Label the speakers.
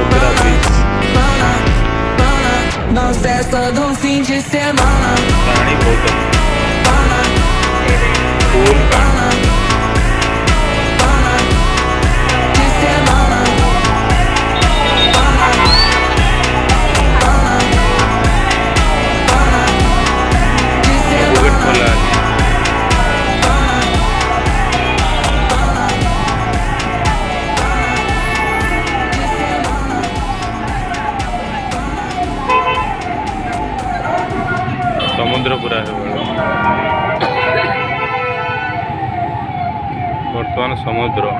Speaker 1: Ogra Bridge
Speaker 2: Não cessa do fim de semana.
Speaker 1: पानी बहुत फूल पानी
Speaker 2: De semana. De
Speaker 1: बुगट
Speaker 2: semana.
Speaker 1: खोला है समुद्र पूरा है बर्तमान समुद्र